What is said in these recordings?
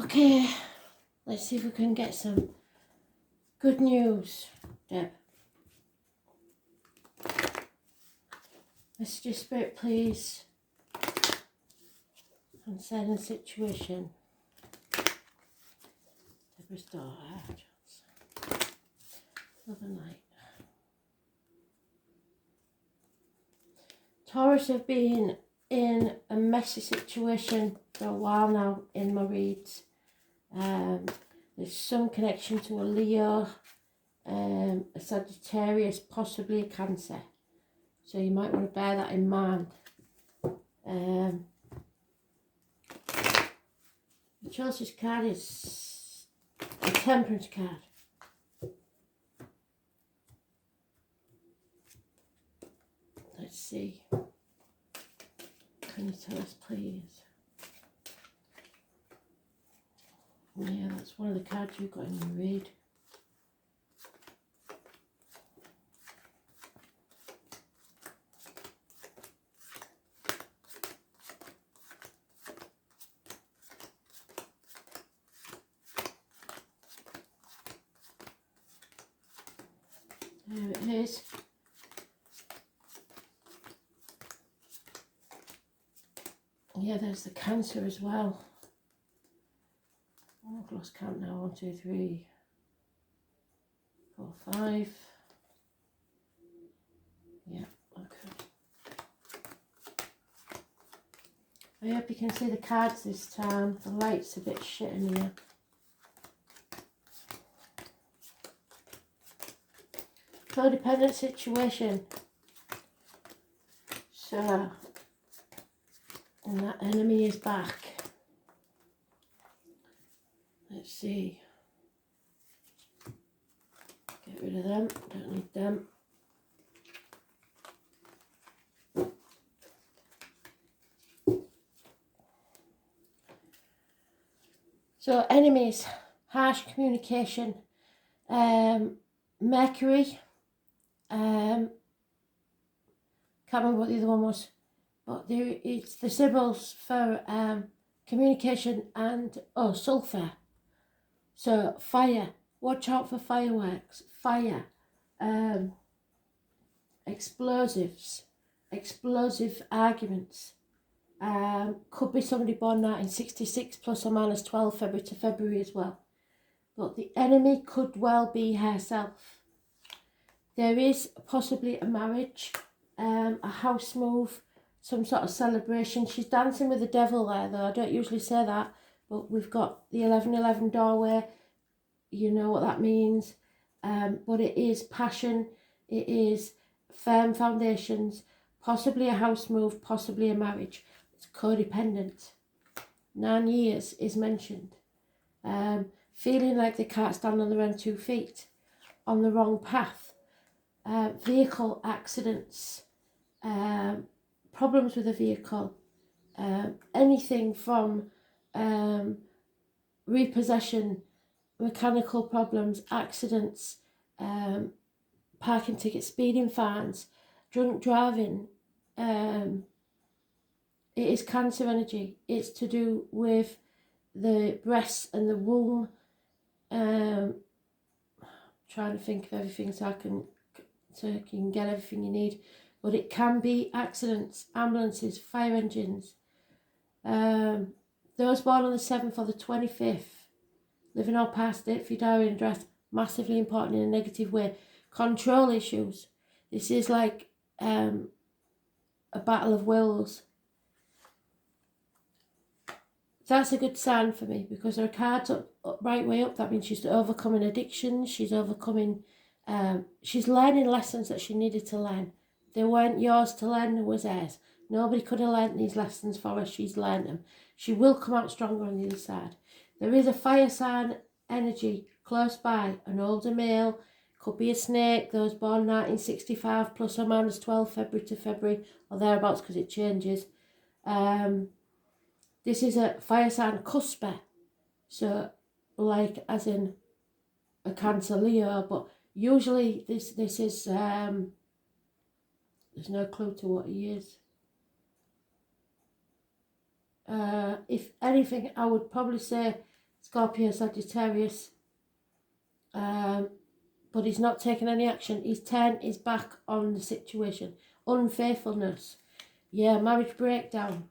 Okay, let's see if we can get some good news, Deb. Message of Spirit, please. Concerning the situation. Deborah's daughter. Love and light. Taurus have been in a messy situation for a while now in my reads. There's some connection to a Leo, a Sagittarius, possibly a Cancer. So you might want to bear that in mind. The Chelsea's card is a Temperance card. Let's see. Can you tell us, please? Yeah, that's one of the cards you've got in your read. There it is. Yeah, there's the Cancer as well. Oh, I've lost count now. 1, 2, 3, 4, 5. Yeah, okay. I hope you can see the cards this time. The light's a bit shit in here. Codependent situation. So, and that enemy is back. Let's see. Get rid of them. Don't need them. So enemies, harsh communication, Mercury. Can't remember what the other one was, but it's the symbols for communication and sulfur. So fire. Watch out for fireworks. Fire. Explosives. Explosive arguments. Could be somebody born 1966 plus or minus 12 February to February as well. But the enemy could well be herself. There is possibly a marriage, a house move, some sort of celebration. She's dancing with the devil there, though. I don't usually say that, but we've got the 11:11 doorway. You know what that means. But it is passion. It is firm foundations, possibly a house move, possibly a marriage. It's codependent. 9 years is mentioned. Feeling like they can't stand on their own 2 feet, on the wrong path. Vehicle accidents, problems with a vehicle, anything from repossession, mechanical problems, accidents, parking tickets, speeding fines, drunk driving. It is Cancer energy. It's to do with the breasts and the womb. Trying to think of everything so you can get everything you need. But it can be accidents, ambulances, fire engines. Those born on the 7th or the 25th, living or past it for your diary and address, massively important in a negative way. Control issues. This is like a battle of wills. That's a good sign for me because her card's up right way up. That means she's overcoming addiction. She's overcoming. She's learning lessons that she needed to learn. They weren't yours to learn, they was hers. Nobody could have learnt these lessons for her. She's learned them. She will come out stronger on the other side. There is a fire sign energy close by. An older male, could be a snake. Those born 1965 plus or minus 12 February to February or thereabouts because it changes. This is a fire sign cusper. So like as in a Cancer Leo, but usually this is there's no clue to what he is. If anything, I would probably say Scorpio, Sagittarius. But he's not taking any action. He's turned his back on the situation. Unfaithfulness. Yeah, marriage breakdown.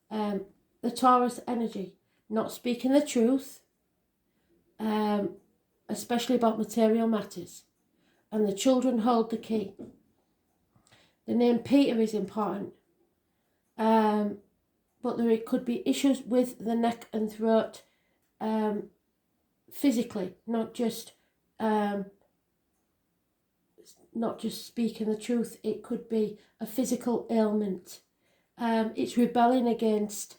The Taurus energy. Not speaking the truth. Especially about material matters. And the children hold the key. The name Peter is important. But there could be issues with the neck and throat physically, not just speaking the truth. It could be a physical ailment. It's rebelling against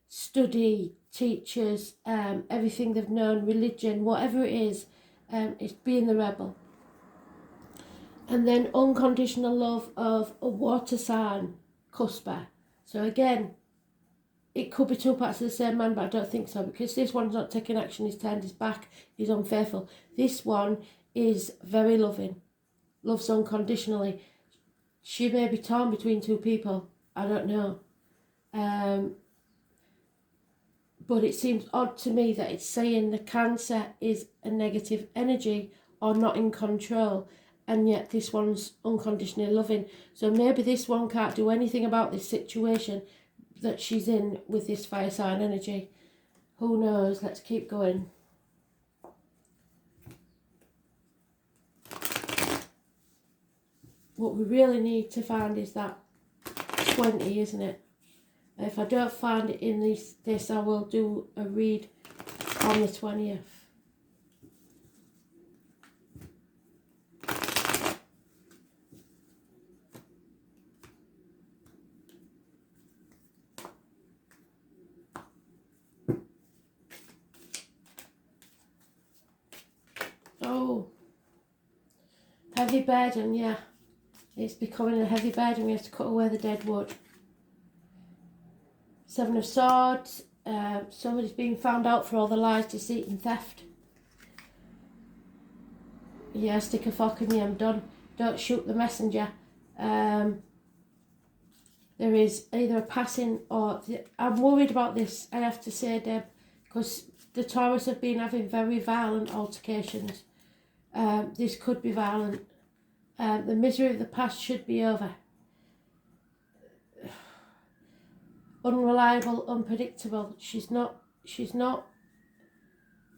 study, teachers, everything they've known, religion, whatever it is. It's being the rebel. And then unconditional love of a water sign, Cuspa. So again, it could be two parts of the same man, but I don't think so, because this one's not taking action, he's turned his back, he's unfaithful. This one is very loving, loves unconditionally. She may be torn between two people, I don't know. But it seems odd to me that it's saying the Cancer is a negative energy or not in control, and yet this one's unconditionally loving. So maybe this one can't do anything about this situation that she's in with this fire sign energy. Who knows? Let's keep going. What we really need to find is that 20, isn't it? If I don't find it in this, I will do a read on the 20th. Oh, heavy burden, yeah. It's becoming a heavy burden. We have to cut away the dead wood. Seven of Swords. Somebody's being found out for all the lies, deceit and theft. Yeah, stick a fork in me, I'm done. Don't shoot the messenger. There is either a passing or... I'm worried about this, I have to say, Deb, because the Taurus have been having very violent altercations. This could be violent. The misery of the past should be over. Unreliable, unpredictable. She's not,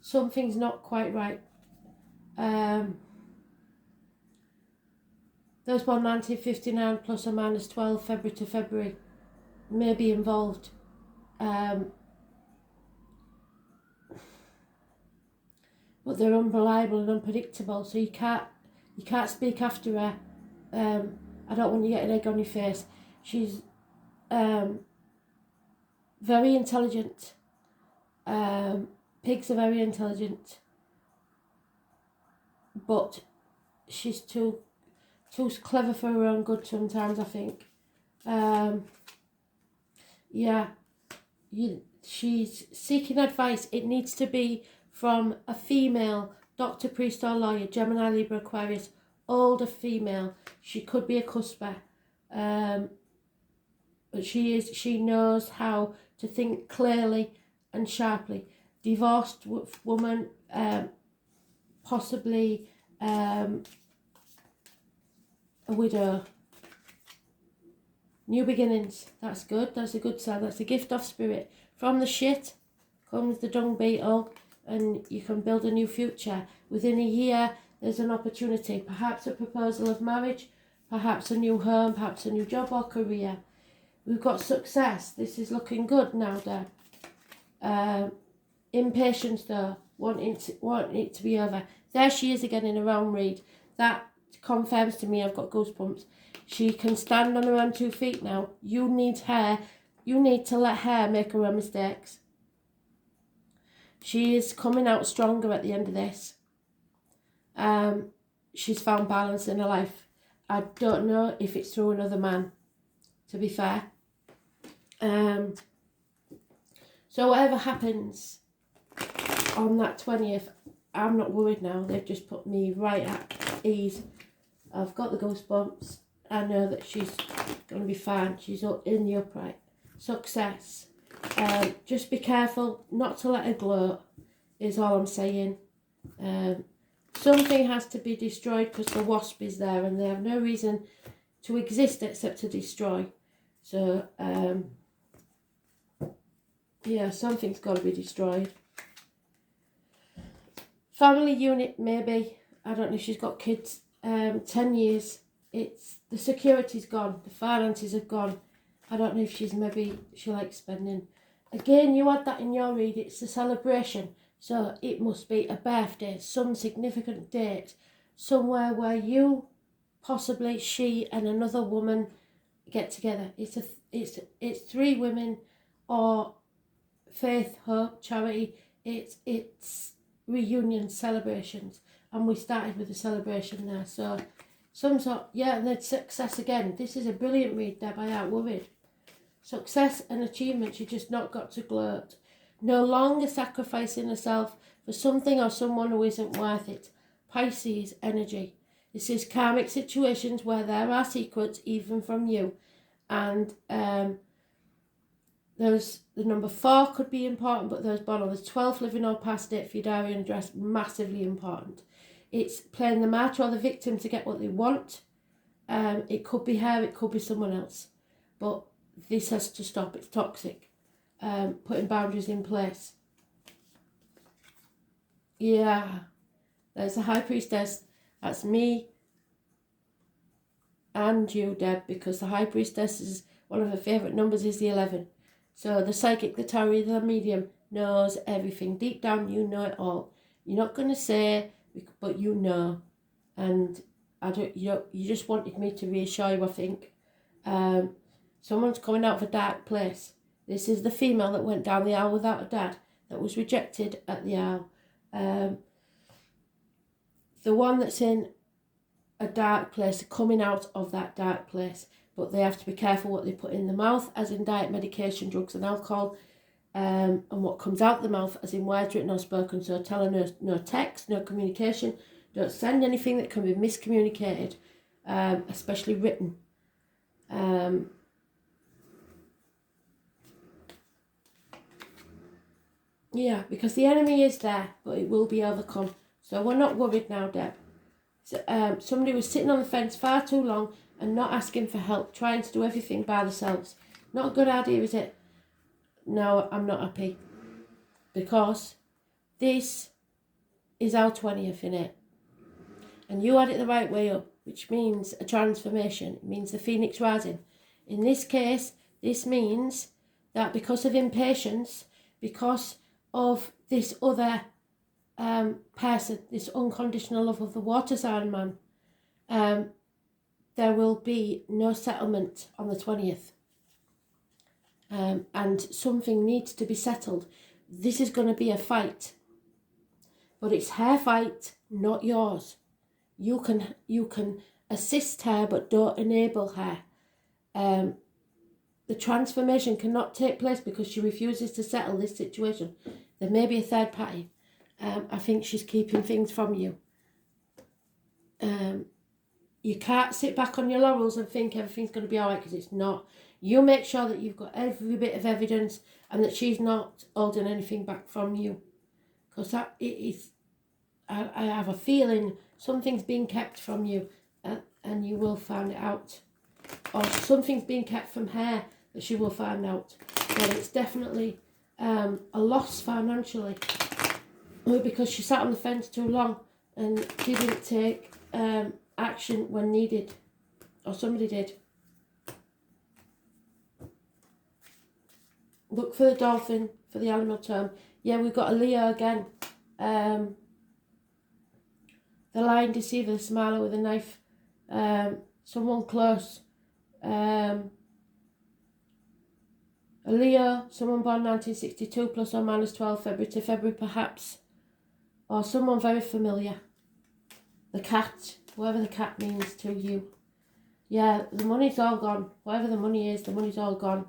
something's not quite right. Those born 1959 plus or minus 12 February to February may be involved. But they're unreliable and unpredictable, so you can't speak after her. I don't want you to get an egg on your face. She's very intelligent. Pigs are very intelligent, but she's too clever for her own good sometimes, I think. Yeah, she's seeking advice. It needs to be from a female, doctor, priest or lawyer, Gemini, Libra, Aquarius, older female. She could be a cusper. But she knows how to think clearly and sharply. Divorced woman, possibly a widow. New beginnings. That's good. That's a good sign. That's a gift of spirit. From the shit comes the dung beetle, and you can build a new future. Within a year, there's an opportunity. Perhaps a proposal of marriage, perhaps a new home, perhaps a new job or career. We've got success. This is looking good now, Dad. Impatience, though. Wanting it to be over. There she is again in a round read. That confirms to me I've got goosebumps. She can stand on her own 2 feet now. You need to let her make her own mistakes. She is coming out stronger at the end of this. She's found balance in her life. I don't know if it's through another man, to be fair. So whatever happens on that 20th, I'm not worried now. They've just put me right at ease. I've got the goosebumps. I know that she's going to be fine. She's in the upright. Success. Just be careful not to let her gloat. is all I'm saying. Something has to be destroyed because the wasp is there and they have no reason to exist except to destroy. So, yeah, something's got to be destroyed. Family unit, maybe. I don't know if she's got kids. 10 years. It's the security's gone. The finances have gone. I don't know if she likes spending. Again, you had that in your read. It's a celebration. So it must be a birthday, some significant date, somewhere where you, possibly she and another woman get together. It's three women or faith, hope, charity. It's reunion celebrations, and we started with a celebration there. So some sort, yeah, and then success again. This is a brilliant read, Deb. I ain't worried. Success and achievements. You just not got to gloat. No longer sacrificing herself for something or someone who isn't worth it. Pisces energy. This is karmic situations where there are secrets even from you, and there's the number 4 could be important, but there's born on the 12th living or past date for your diary and address, massively important. It's playing the martyr or the victim to get what they want. It could be her, it could be someone else, but this has to stop. It's toxic. Putting boundaries in place. Yeah, there's the High Priestess. That's me and you, Deb, because the High Priestess is one of her favourite numbers is the 11. So the psychic, the tarot, the medium knows everything. Deep down, you know it all. You're not going to say, but you know. And you just wanted me to reassure you, I think. Someone's coming out of a dark place. This is the female that went down the aisle without a dad, that was rejected at the aisle. The one that's in a dark place, coming out of that dark place, but they have to be careful what they put in the mouth, as in diet, medication, drugs and alcohol, and what comes out the mouth, as in words written or spoken. So tell her no text, no communication. Don't send anything that can be miscommunicated, especially written. Yeah, because the enemy is there, but it will be overcome. So we're not worried now, Deb. So, somebody was sitting on the fence far too long and not asking for help, trying to do everything by themselves. Not a good idea, is it? No, I'm not happy. Because this is our 20th in it. And you had it the right way up, which means a transformation. It means the phoenix rising. In this case, this means that because of impatience, because of this other person, this unconditional love of the water sign man, there will be no settlement on the 20th. And something needs to be settled. This is going to be a fight, but it's her fight, not yours. You can assist her, but don't enable her. The transformation cannot take place because she refuses to settle this situation. There may be a third party. I think she's keeping things from you. You can't sit back on your laurels and think everything's going to be all right, because it's not. You make sure that you've got every bit of evidence and that she's not holding anything back from you. Because I have a feeling something's being kept from you, and you will find it out. Or something's being kept from her that she will find out. But it's definitely a loss financially, because she sat on the fence too long and didn't take action when needed, or somebody did. Look for the dolphin, for the animal term. Yeah, we've got a Leo again. The lying deceiver, the smiler with a knife. Someone close. A Leo, someone born 1962, plus or minus 12 February to February perhaps. Or someone very familiar. The cat, whatever the cat means to you. Yeah, the money's all gone. Whatever the money is, the money's all gone.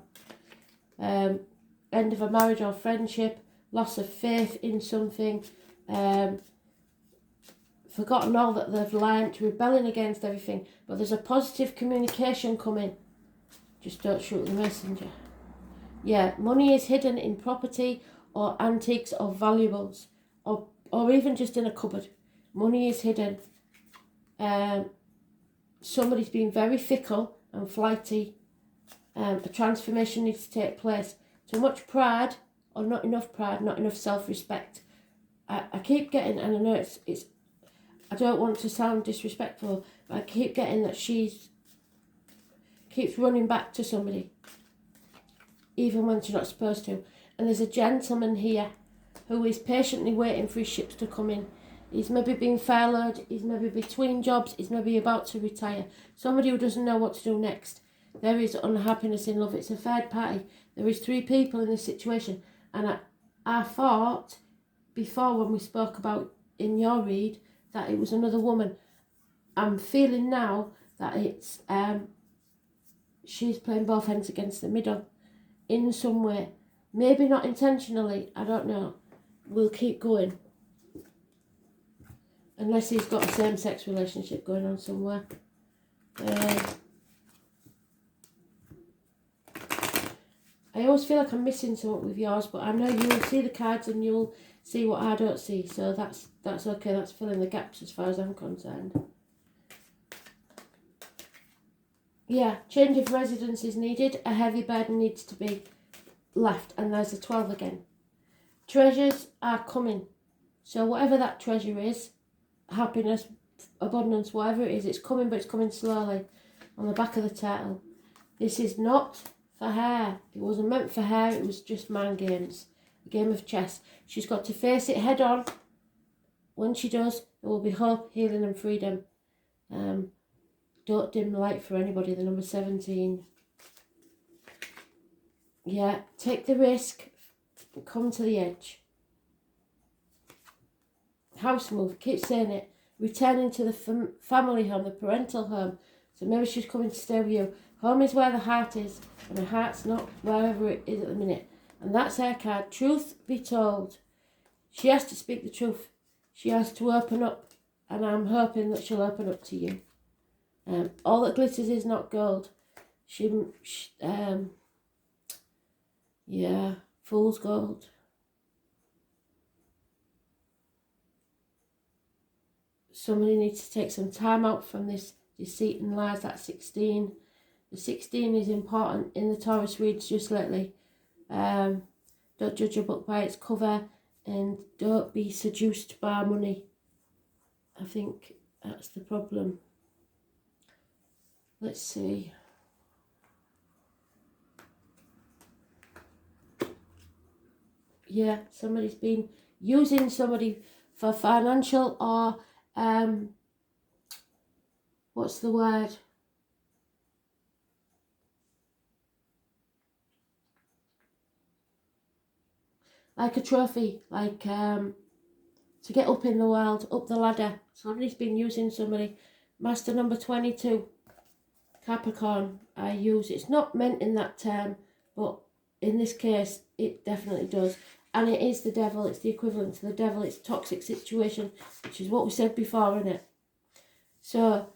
End of a marriage or friendship, loss of faith in something, forgotten all that they've learnt, rebelling against everything. But there's a positive communication coming. Just don't shoot the messenger. Yeah, money is hidden in property or antiques or valuables, or even just in a cupboard. Money is hidden. Somebody's been very fickle and flighty. A transformation needs to take place. Too much pride, or not enough pride, not enough self-respect. I keep getting, and I know it's I don't want to sound disrespectful, but I keep getting that she's keeps running back to somebody, even when she's not supposed to. And there's a gentleman here who is patiently waiting for his ships to come in. He's maybe been furloughed, he's maybe between jobs, he's maybe about to retire. Somebody who doesn't know what to do next. There is unhappiness in love. It's a third party. There is 3 people in this situation. And I thought before, when we spoke about in your read, that it was another woman. I'm feeling now that it's she's playing both ends against the middle in some way. Maybe not intentionally, I don't know. We'll keep going. Unless he's got a same-sex relationship going on somewhere. I always feel like I'm missing something with yours, but I know you'll see the cards and you'll see what I don't see. So that's okay. That's filling the gaps as far as I'm concerned. Yeah, change of residence is needed. A heavy burden needs to be left. And there's a 12 again. Treasures are coming. So whatever that treasure is, happiness, abundance, whatever it is, it's coming, but it's coming slowly. On the back of the turtle. This is not for her. It wasn't meant for her. It was just mind games. A game of chess. She's got to face it head on. When she does, there will be hope, healing and freedom. Don't dim the light for anybody. The number 17. Yeah, take the risk. Come to the edge. House move. Keep saying it. Returning to the family home, the parental home. So maybe she's coming to stay with you. Home is where the heart is, and her heart's not wherever it is at the minute. And that's her card. Truth be told. She has to speak the truth. She has to open up, and I'm hoping that she'll open up to you. All that glitters is not gold. Yeah, fool's gold. Somebody needs to take some time out from this deceit and lies. That's 16. The 16 is important in the Taurus reads just lately. Don't judge a book by its cover, and don't be seduced by money. I think that's the problem. Let's see. Yeah, somebody's been using somebody for financial or what's the word? Like a trophy, like to get up in the world, up the ladder. Somebody's been using somebody. Master number 22, Capricorn, I use. It's not meant in that term, but in this case, it definitely does. And it is the devil. It's the equivalent to the devil. It's a toxic situation, which is what we said before, isn't it? So,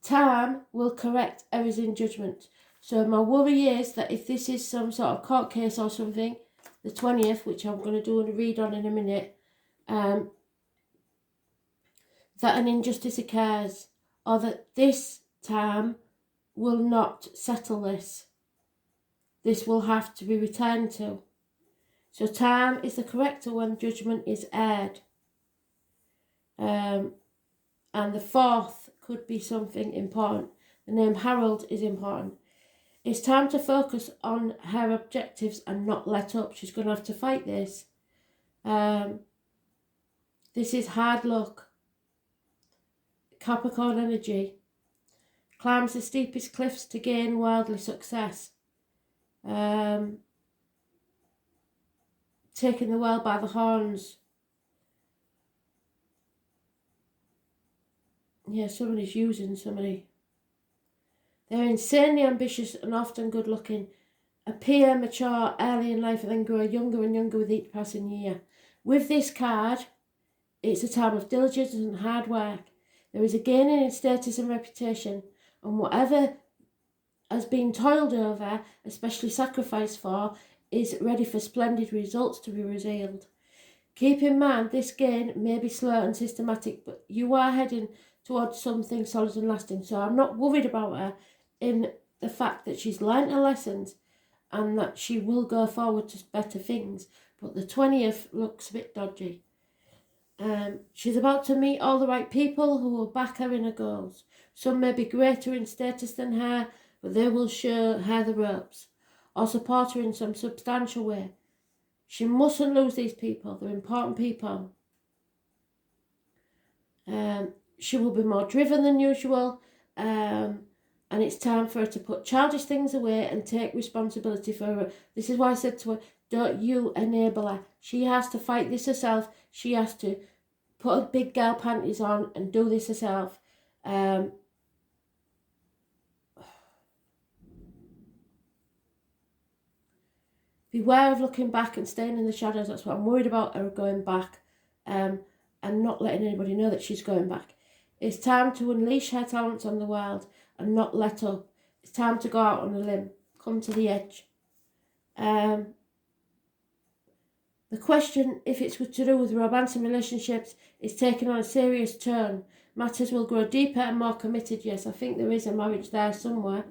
time will correct errors in judgment. So my worry is that if this is some sort of court case or something, the 20th, which I'm going to do a read on in a minute, that an injustice occurs, or that this time will not settle this. This will have to be returned to. So time is the corrector when judgment is aired. And the 4th could be something important. The name Harold is important. It's time to focus on her objectives and not let up. She's going to have to fight this. This is hard luck. Capricorn energy. Climbs the steepest cliffs to gain worldly success. Taking the world by the horns. Yeah, somebody's using somebody. They're insanely ambitious and often good looking. Appear mature early in life and then grow younger and younger with each passing year. With this card, it's a time of diligence and hard work. There is a gaining in status and reputation, and whatever has been toiled over, especially sacrificed for, is ready for splendid results to be revealed. Keep in mind, this gain may be slow and systematic, but you are heading towards something solid and lasting. So I'm not worried about her in the fact that she's learnt her lessons and that she will go forward to better things. But the 20th looks a bit dodgy. She's about to meet all the right people who will back her in her goals. Some may be greater in status than her, but they will show her the ropes or support her in some substantial way. She mustn't lose these people. They're important people. She will be more driven than usual, and it's time for her to put childish things away and take responsibility for her. This is why I said to her, don't you enable her. She has to fight this herself. She has to put her big girl panties on and do this herself. Beware of looking back and staying in the shadows. That's what I'm worried about, her going back, and not letting anybody know that she's going back. It's time to unleash her talents on the world and not let up. It's time to go out on a limb, come to the edge. The question, if it's to do with romance and relationships, is taking on a serious turn. Matters will grow deeper and more committed. Yes, I think there is a marriage there somewhere.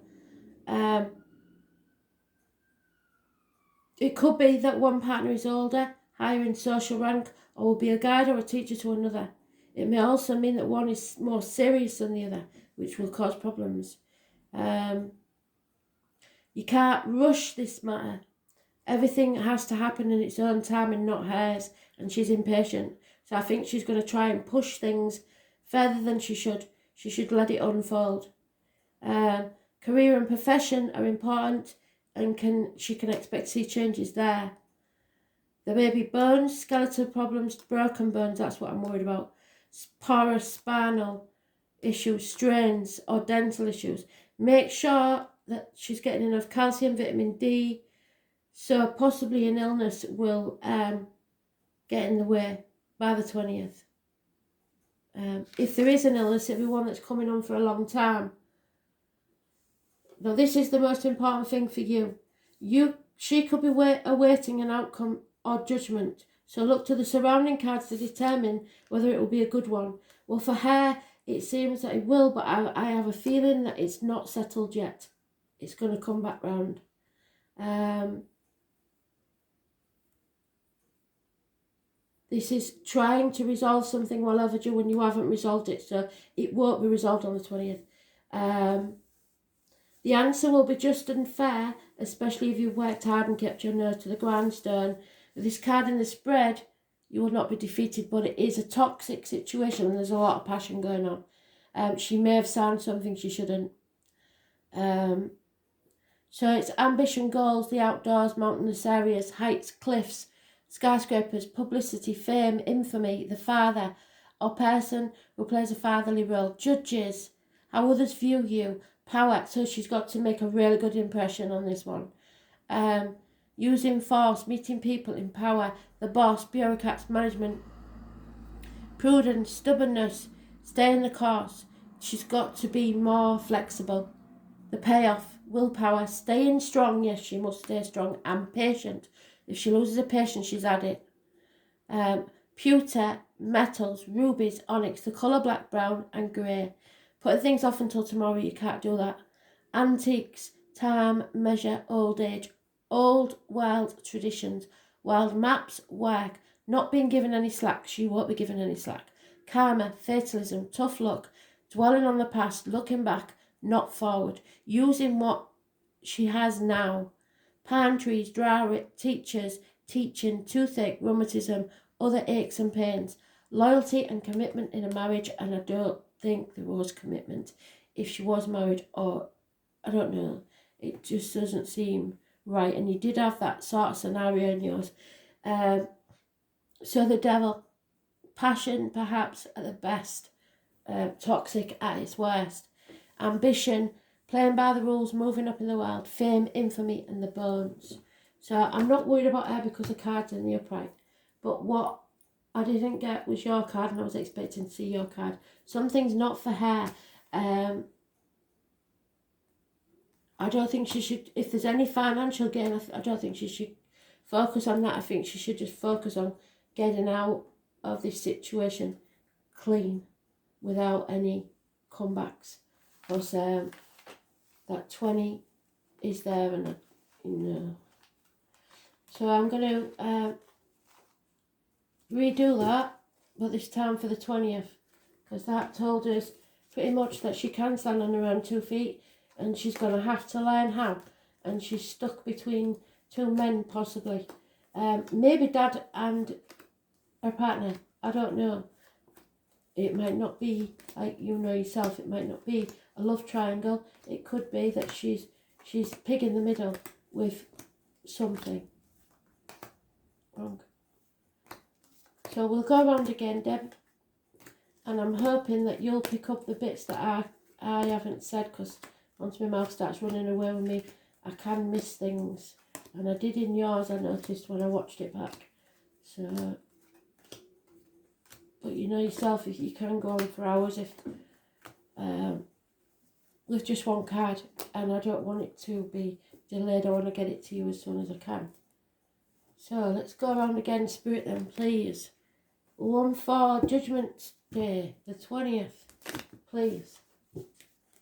It could be that one partner is older, higher in social rank, or will be a guide or a teacher to another. It may also mean that one is more serious than the other, which will cause problems. You can't rush this matter. Everything has to happen in its own time and not hers, and she's impatient. So I think she's going to try and push things further than she should. She should let it unfold. Career and profession are important, and she can expect to see changes there. There may be bones, skeletal problems, broken bones, that's what I'm worried about. Paraspinal issues, strains, or dental issues. Make sure that she's getting enough calcium, vitamin D, so possibly an illness will get in the way by the 20th. If there is an illness, it'll be one that's coming on for a long time. Now, this is the most important thing for you. She could be awaiting an outcome or judgment. So look to the surrounding cards to determine whether it will be a good one. Well, for her, it seems that it will, but I have a feeling that it's not settled yet. It's going to come back round. This is trying to resolve something well overdue when you haven't resolved it, so it won't be resolved on the 20th. The answer will be just and fair, especially if you've worked hard and kept your nose to the grindstone. With this card in the spread, you will not be defeated, but it is a toxic situation and there's a lot of passion going on. She may have signed something she shouldn't. So it's ambition, goals, the outdoors, mountainous areas, heights, cliffs, skyscrapers, publicity, fame, infamy, the father or person who plays a fatherly role, judges, how others view you, power. So she's got to make a really good impression on this one. Using force, meeting people in power, the boss, bureaucrats, management, prudence, stubbornness, staying the course. She's got to be more flexible. The payoff, willpower, staying strong. Yes, she must stay strong and patient. If she loses her patience, she's had it. Pewter, metals, rubies, onyx, the colour black, brown and grey. Putting things off until tomorrow, you can't do that. Antiques, time, measure, old age, old world traditions, wild maps, work, not being given any slack, she won't be given any slack. Karma, fatalism, tough luck, dwelling on the past, looking back, not forward, using what she has now. Pine trees, dry teachers, teaching, toothache, rheumatism, other aches and pains, loyalty and commitment in a marriage, and I don't think there was commitment if she was married, or I don't know, it just doesn't seem right. And you did have that sort of scenario in yours. So the devil, passion perhaps at the best, toxic at its worst, ambition, playing by the rules, moving up in the world, fame, infamy and the bones. So I'm not worried about her because the card's in the upright, but what I didn't get was your card, and I was expecting to see your card. Something's not for her. I don't think she should, if there's any financial gain, I don't think she should focus on that. I think she should just focus on getting out of this situation clean without any comebacks, because that 20 is there, and so I'm going to redo that, but this time for the 20th, because that told us pretty much that she can stand on her own 2 feet, and she's going to have to learn how, and she's stuck between 2 men possibly, maybe dad and her partner, I don't know. It might not be, like you know yourself, it might not be a love triangle. It could be that she's pig in the middle with something wrong. So we'll go around again, Deb, and I'm hoping that you'll pick up the bits that I haven't said, because once my mouth starts running away with me, I can miss things. And I did in yours, I noticed when I watched it back. So, but you know yourself, if you can go on for hours if with just one card, and I don't want it to be delayed. I want to get it to you as soon as I can. So let's go around again, Spirit, then, please. One for Judgment Day, the 20th, please.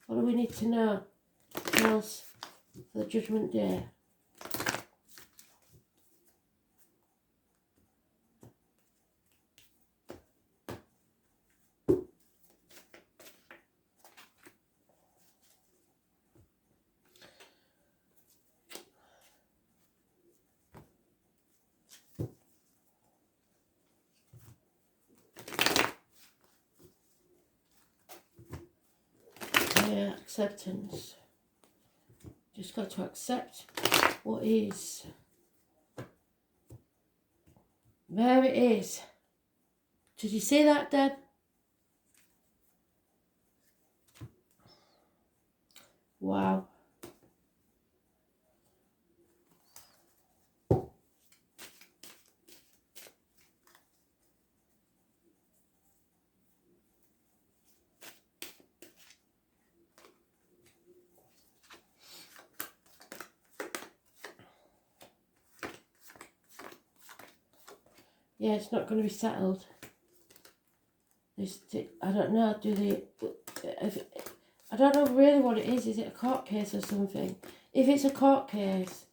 What do we need to know else for the Judgment Day? Acceptance. Just got to accept what is. There it is. Did you see that, Deb? Wow. Yeah, it's not going to be settled. I don't know, I don't know really what it is. Is it a court case or something? If it's a court case,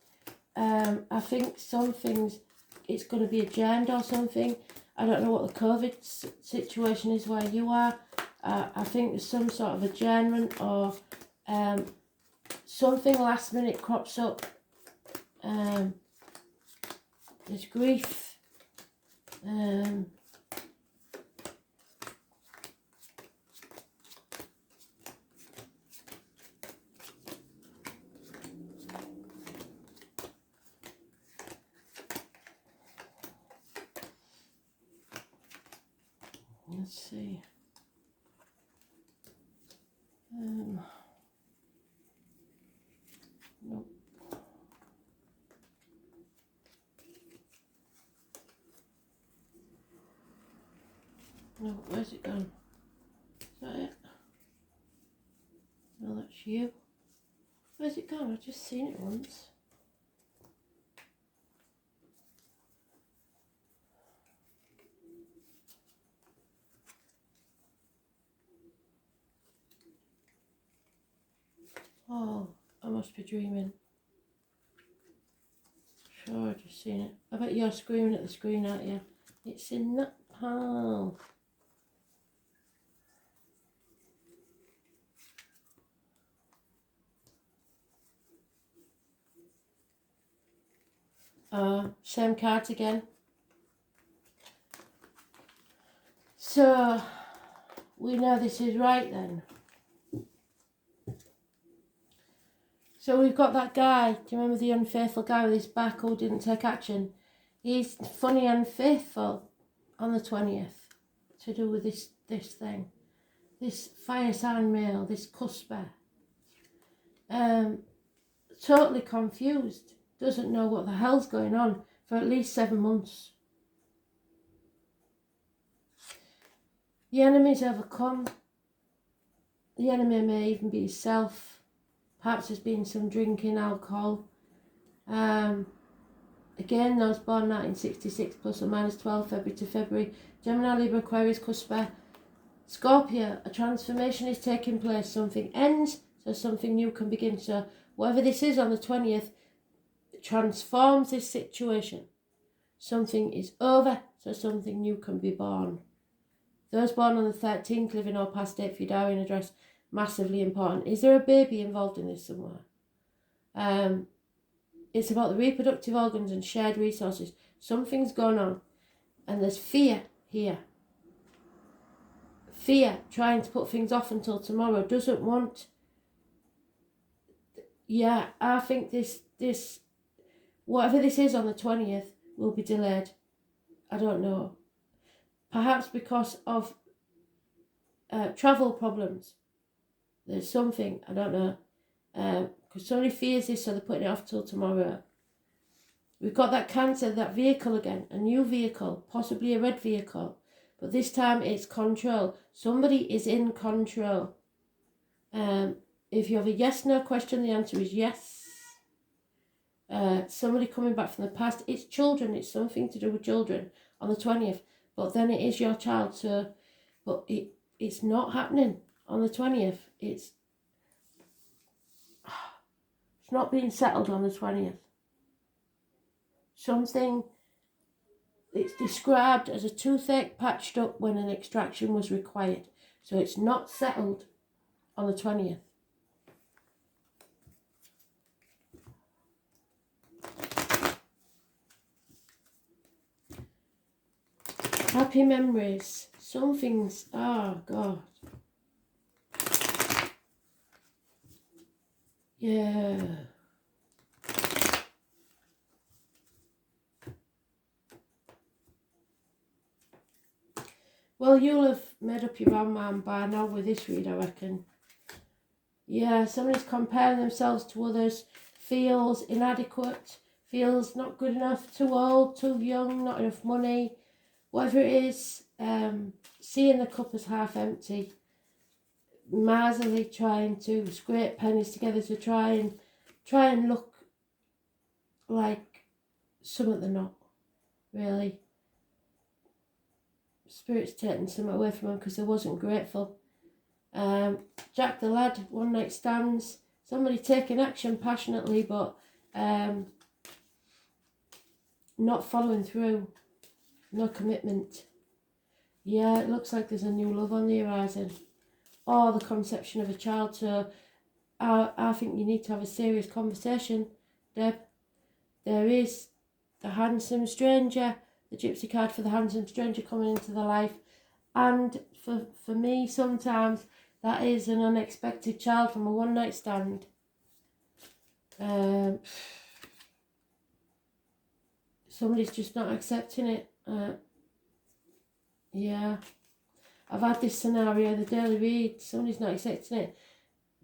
I think some things, it's going to be adjourned or something. I don't know what the COVID situation is where you are. I think there's some sort of adjournment, or something last minute crops up. There's grief. Let's see. Nope. No, where's it gone? Is that it? No, that's you. Where's it gone? I've just seen it once. Oh, I must be dreaming. Sure, I've just seen it. I bet you're screaming at the screen, aren't you? It's in that pile. Same cards again. So, we know this is right then. So we've got that guy, do you remember the unfaithful guy with his back who didn't take action? He's funny and faithful on the 20th to do with this thing. This fire sign male, this cusper. Totally confused, doesn't know what the hell's going on for at least 7 months. The enemy's overcome. The enemy may even be yourself. Perhaps there's been some drinking, alcohol. Again, those born 1966 plus or minus 12 February to February. Gemini, Libra, Aquarius, Cusper. Scorpio, a transformation is taking place. Something ends, so something new can begin. So whatever this is on the 20th, it transforms this situation. Something is over, so something new can be born. Those born on the 13th, living or past date for your diary and address, massively important. Is there a baby involved in this somewhere? It's about the reproductive organs and shared resources. Something's going on, and there's fear here. Fear, trying to put things off until tomorrow, doesn't want. Yeah, I think this, whatever this is on the 20th, will be delayed. I don't know. Perhaps because of travel problems. There's something, I don't know. Because somebody fears this, so they're putting it off till tomorrow. We've got that Cancer, that vehicle again, a new vehicle, possibly a red vehicle. But this time it's control. Somebody is in control. If you have a yes/no question, the answer is yes. Somebody coming back from the past. It's children. It's something to do with children on the 20th. But then it is your child. So, but it's not happening on the 20th. It's not being settled on the 20th. Something. It's described as a toothache patched up when an extraction was required. So it's not settled on the 20th. Happy memories. Something's, oh God. Yeah. Well, you'll have made up your own mind by now with this read, I reckon. Yeah, somebody's comparing themselves to others, feels inadequate, feels not good enough, too old, too young, not enough money, whatever it is, seeing the cup as half empty, miserly, trying to scrape pennies together to try and look like something they're not, really. Spirit's taking something away from them because they wasn't grateful. Jack the Lad, one night stands, somebody taking action passionately but not following through, no commitment. Yeah, it looks like there's a new love on the horizon, or the conception of a child. So I think you need to have a serious conversation, Deb. There is the handsome stranger, the gypsy card for the handsome stranger coming into the life, and for me sometimes that is an unexpected child from a one night stand. Somebody's just not accepting it. Yeah, I've had this scenario, the daily read, somebody's not accepting it,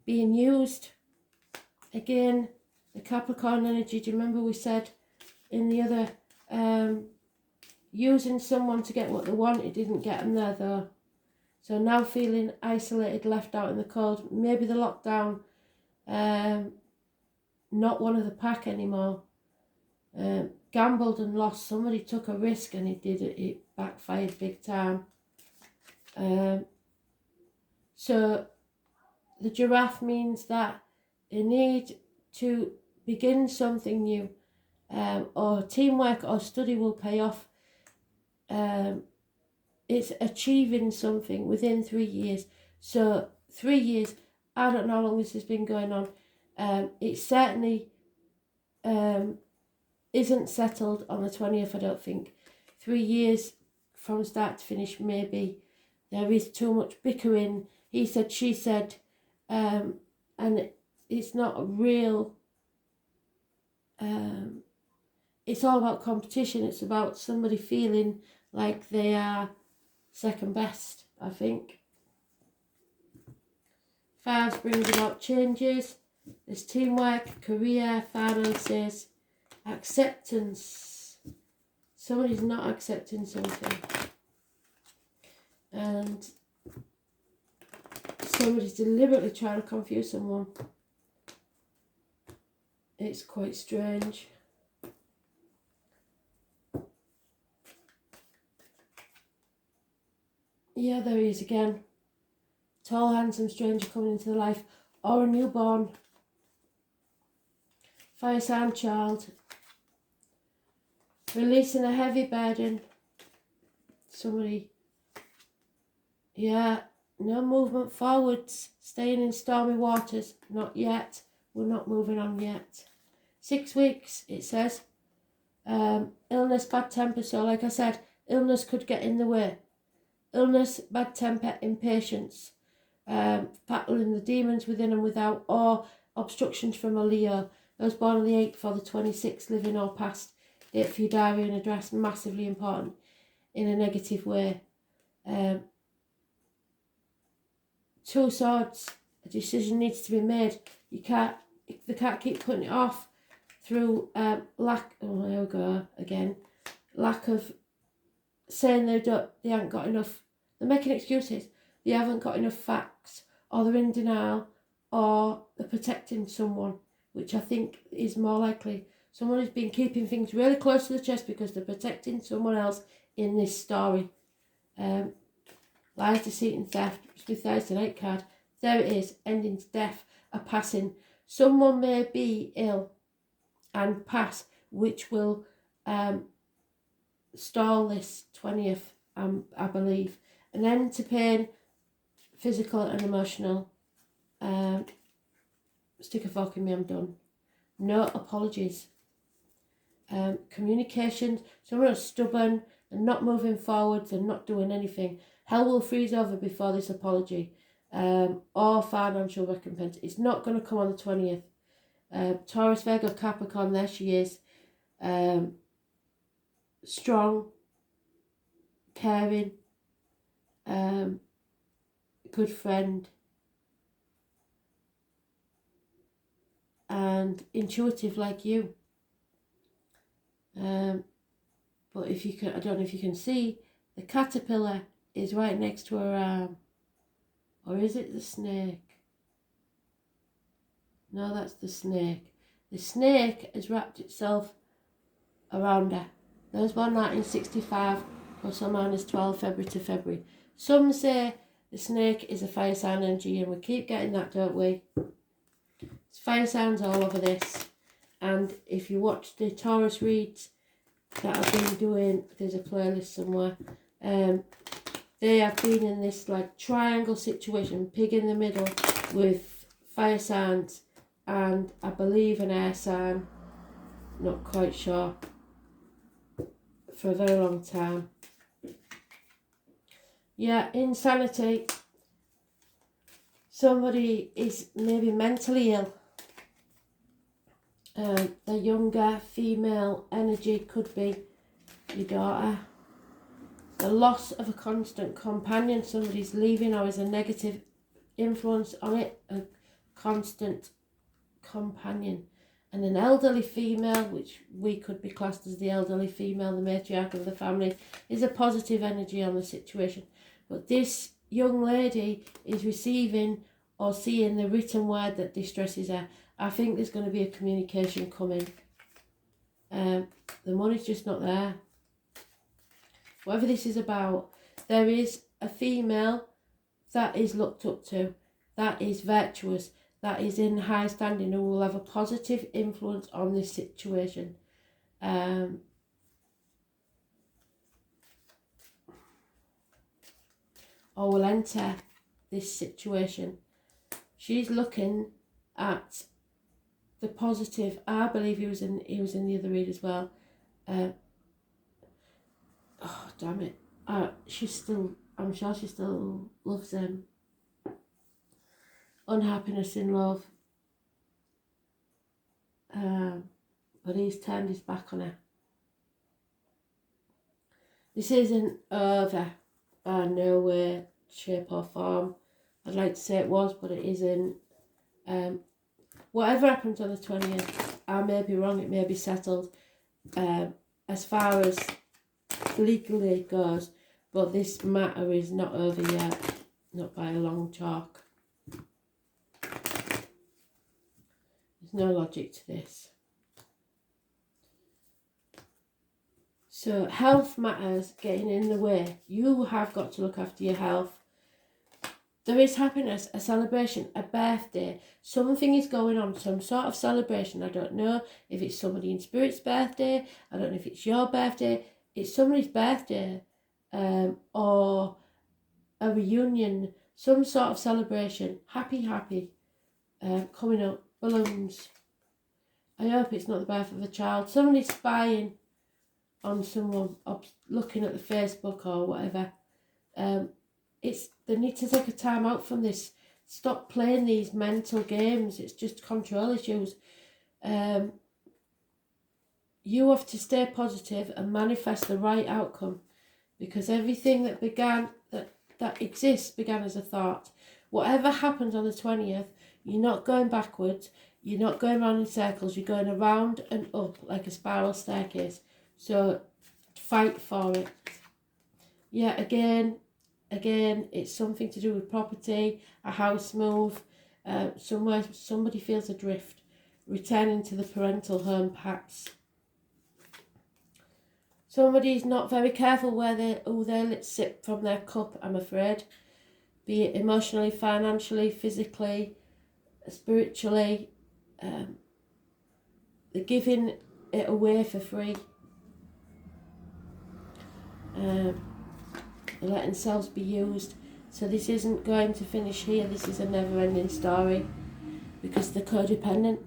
being used. Again, the Capricorn energy, do you remember we said in the other, using someone to get what they want, it didn't get them there though. So now feeling isolated, left out in the cold, maybe the lockdown, not one of the pack anymore, gambled and lost, somebody took a risk and it backfired big time. So the giraffe means that they need to begin something new, or teamwork or study will pay off. It's achieving something within 3 years. So 3 years, I don't know how long this has been going on. It certainly isn't settled on the 20th, I don't think. 3 years from start to finish, maybe. There is too much bickering. He said, she said, and it's not a real, it's all about competition. It's about somebody feeling like they are second best, I think. Fives brings about changes. There's teamwork, career, finances, acceptance. Somebody's not accepting something. And somebody's deliberately trying to confuse someone. It's quite strange. Yeah, there he is again. Tall, handsome stranger coming into the life, or a newborn. Fire sign child. Releasing a heavy burden. Somebody. Yeah, no movement forwards. Staying in stormy waters. Not yet. We're not moving on yet. 6 weeks, it says. Illness, bad temper. So like I said, illness could get in the way. Illness, bad temper, impatience. Battling the demons within and without, or obstructions from a Leo. Those born on the 8th or the 26th, living or past. Date for your diary and address, massively important in a negative way. Two swords, a decision needs to be made. They can't keep putting it off through lack. Oh, there we go again. Lack of saying they haven't got enough. They're making excuses. They haven't got enough facts, or they're in denial, or they're protecting someone, which I think is more likely. Someone has been keeping things really close to the chest because they're protecting someone else in this story. Lies, deceit and theft. It's my Thursday night card. There it is. Endings, death, a passing. Someone may be ill and pass, which will stall this 20th, I believe. An end to pain, physical and emotional. Stick a fork in me, I'm done. No apologies. Communication. Someone is stubborn and not moving forwards and not doing anything. Hell will freeze over before this apology. Or financial recompense. It's not going to come on the 20th. Taurus, Virgo, Capricorn, there she is. Strong, caring, good friend, and intuitive like you. But if you can, I don't know if you can see, the caterpillar is right next to her arm. Or is it the snake? No, that's the snake. The snake has wrapped itself around her. Those born 1965 plus or minus 12 February to February. Some say the snake is a fire sign energy, and we keep getting that, don't we? It's fire signs all over this. And if you watch the Taurus reads that I've been doing, there's a playlist somewhere. They have been in this like triangle situation, pig in the middle, with fire signs and I believe an air sign, not quite sure, for a very long time. Yeah, insanity. Somebody is maybe mentally ill. The younger female energy could be your daughter. The loss of a constant companion. Somebody's leaving or is a negative influence on it. A constant companion. And an elderly female, which we could be classed as the elderly female, the matriarch of the family, is a positive energy on the situation. But this young lady is receiving or seeing the written word that distresses her. I think there's going to be a communication coming. The money's just not there. Whatever this is about, there is a female that is looked up to, that is virtuous, that is in high standing, who will have a positive influence on this situation. Or will enter this situation. She's looking at the positive. I believe he was in the other read as well. Oh damn it! I'm sure she still loves him. Unhappiness in love. But he's turned his back on her. This isn't over by no way, shape or form. I'd like to say it was, but it isn't. Whatever happens on the 20th, I may be wrong, it may be settled. As far as legally goes, but this matter is not over yet, not by a long chalk. There's no logic to this. So health matters getting in the way. You have got to look after your health. There is happiness, a celebration, a birthday. Something is going on, some sort of celebration. I don't know if it's somebody in spirit's birthday. I don't know if it's your birthday. It's somebody's birthday, or a reunion, some sort of celebration. Happy, coming up. Balloons. I hope it's not the birth of a child. Somebody's spying on someone, looking at the Facebook or whatever. They need to take a time out from this. Stop playing these mental games. It's just control issues. You have to stay positive and manifest the right outcome, because everything that exists began as a thought. Whatever happens on the 20th, you're not going backwards. You're not going around in circles. You're going around and up like a spiral staircase. So fight for it. Yeah, again, it's something to do with property, a house move, somewhere somebody feels adrift, returning to the parental home perhaps. Somebody's not very careful where they sip from their cup, I'm afraid. Be it emotionally, financially, physically, spiritually. They're giving it away for free. They're letting themselves be used. So this isn't going to finish here. This is a never-ending story, because they're codependent.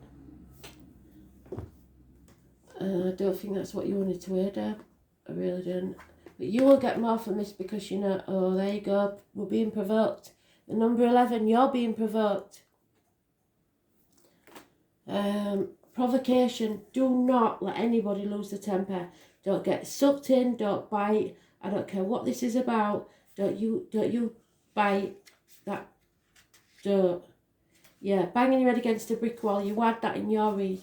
I don't think that's what you wanted to hear, Deb. I really don't. But you will get more from this, because you know, oh, there you go, we're being provoked. The number 11, you're being provoked. Provocation. Do not let anybody lose their temper. Don't get sucked in, don't bite. I don't care what this is about. Don't you bite. That don't. Yeah, banging your head against a brick wall. You had that in your read.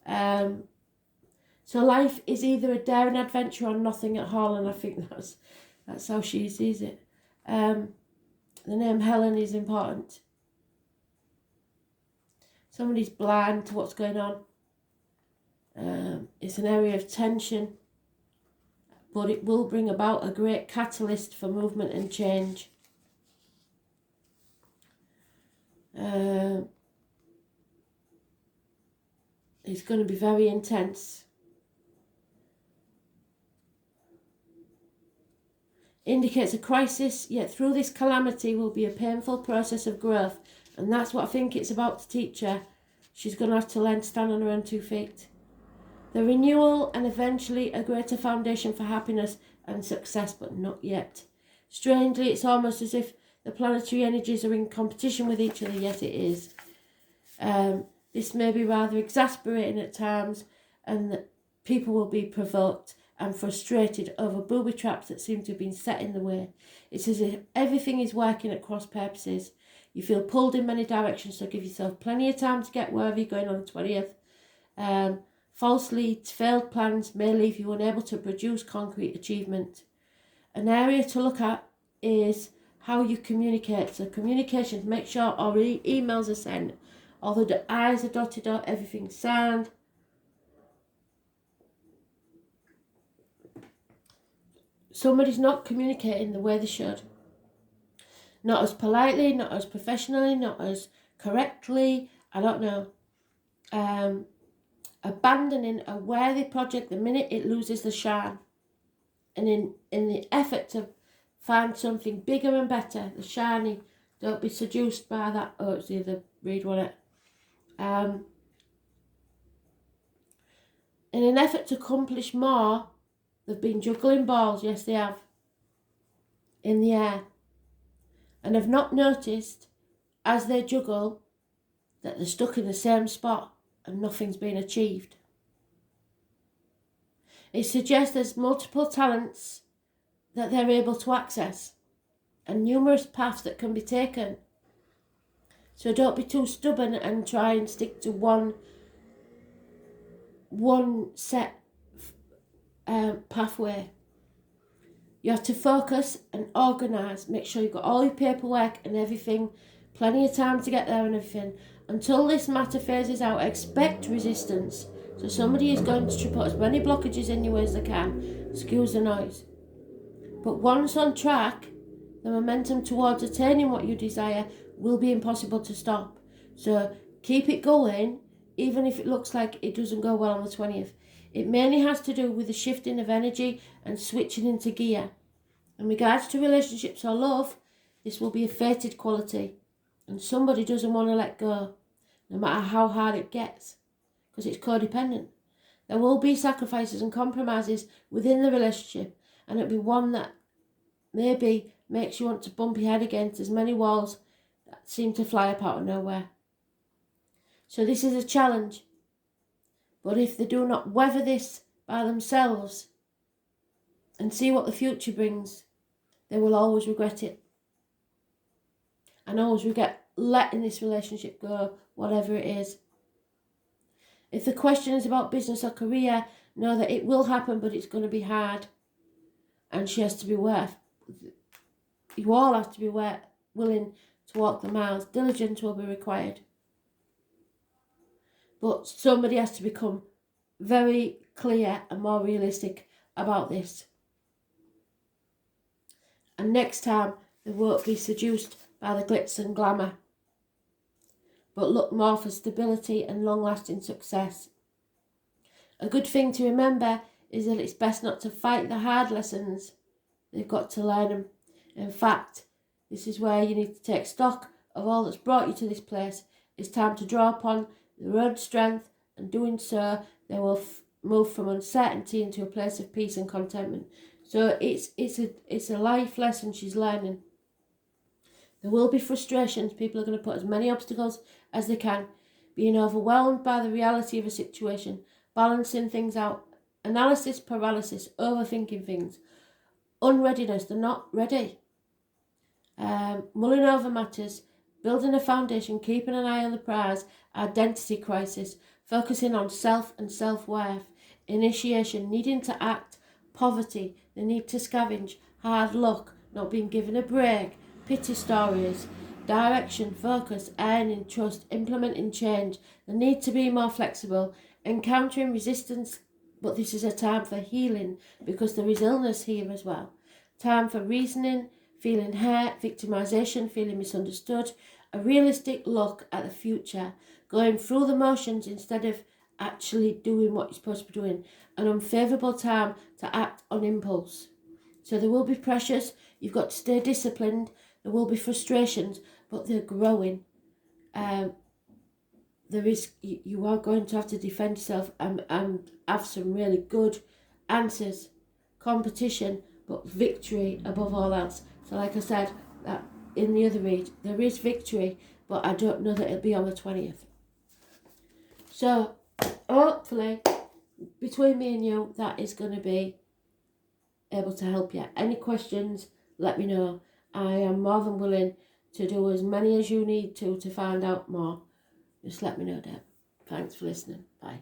So life is either a daring adventure or nothing at all, and I think that's how she sees it. The name Helen is important. Somebody's blind to what's going on. It's an area of tension, but it will bring about a great catalyst for movement and change. It's going to be very intense. Indicates a crisis, yet through this calamity will be a painful process of growth. And that's what I think it's about to teach her. She's going to have to learn to stand on her own 2 feet. The renewal and eventually a greater foundation for happiness and success, but not yet. Strangely, it's almost as if the planetary energies are in competition with each other, yet it is. This may be rather exasperating at times, and that people will be provoked and frustrated over booby traps that seem to have been set in the way. It's as if everything is working at cross purposes. You feel pulled in many directions, so give yourself plenty of time to get wherever you're going on the 20th. False leads, failed plans may leave you unable to produce concrete achievement. An area to look at is how you communicate. So communications, make sure all emails are sent, all the I's are dotted out, everything's signed. Somebody's not communicating the way they should. Not as politely, not as professionally, not as correctly, I don't know. Abandoning a worthy project the minute it loses the shine. And in the effort to find something bigger and better, the shiny, don't be seduced by that. Oh, it's the other read one. In an effort to accomplish more, they've been juggling balls, yes they have, in the air, and have not noticed as they juggle that they're stuck in the same spot and nothing's been achieved. It suggests there's multiple talents that they're able to access and numerous paths that can be taken. So don't be too stubborn and try and stick to one set pathway. You have to focus and organise. Make sure you've got all your paperwork and everything, plenty of time to get there and everything. Until this matter phases out, expect resistance. So somebody is going to put as many blockages in you as they can, excuse the noise. But once on track, the momentum towards attaining what you desire will be impossible to stop. So keep it going, even if it looks like it doesn't go well on the 20th. It mainly has to do with the shifting of energy and switching into gear. In regards to relationships or love, this will be a fated quality, and somebody doesn't want to let go, no matter how hard it gets, because it's codependent. There will be sacrifices and compromises within the relationship, and it'll be one that maybe makes you want to bump your head against as many walls that seem to fly up out of nowhere. So this is a challenge. But if they do not weather this by themselves and see what the future brings, they will always regret it. And always regret letting this relationship go, whatever it is. If the question is about business or career, know that it will happen, but it's going to be hard. And she has to be you all have to be willing to walk the miles. Diligence will be required. But somebody has to become very clear and more realistic about this. And next time, they won't be seduced by the glitz and glamour, but look more for stability and long-lasting success. A good thing to remember is that it's best not to fight the hard lessons. They've got to learn them. In fact, this is where you need to take stock of all that's brought you to this place. It's time to draw upon their own strength, and doing so, they will move from uncertainty into a place of peace and contentment. So it's a life lesson she's learning. There will be frustrations. People are going to put as many obstacles as they can, being overwhelmed by the reality of a situation, balancing things out, analysis paralysis, overthinking things, unreadiness, they're not ready. Mulling over matters, building a foundation, keeping an eye on the prize, identity crisis, focusing on self and self-worth, initiation, needing to act, poverty, the need to scavenge, hard luck, not being given a break, pity stories, direction, focus, earning, trust, implementing change, the need to be more flexible, encountering resistance, but this is a time for healing because there is illness here as well. Time for reasoning, feeling hurt, victimization, feeling misunderstood, a realistic look at the future, going through the motions instead of actually doing what you're supposed to be doing, an unfavourable time to act on impulse. So there will be pressures, you've got to stay disciplined, there will be frustrations, but they're growing. You are going to have to defend yourself and have some really good answers, competition, but victory above all else. So like I said, that in the other read, there is victory, but I don't know that it'll be on the 20th. So hopefully, between me and you, that is going to be able to help you. Any questions, let me know. I am more than willing to do as many as you need to find out more. Just let me know, Deb. Thanks for listening. Bye.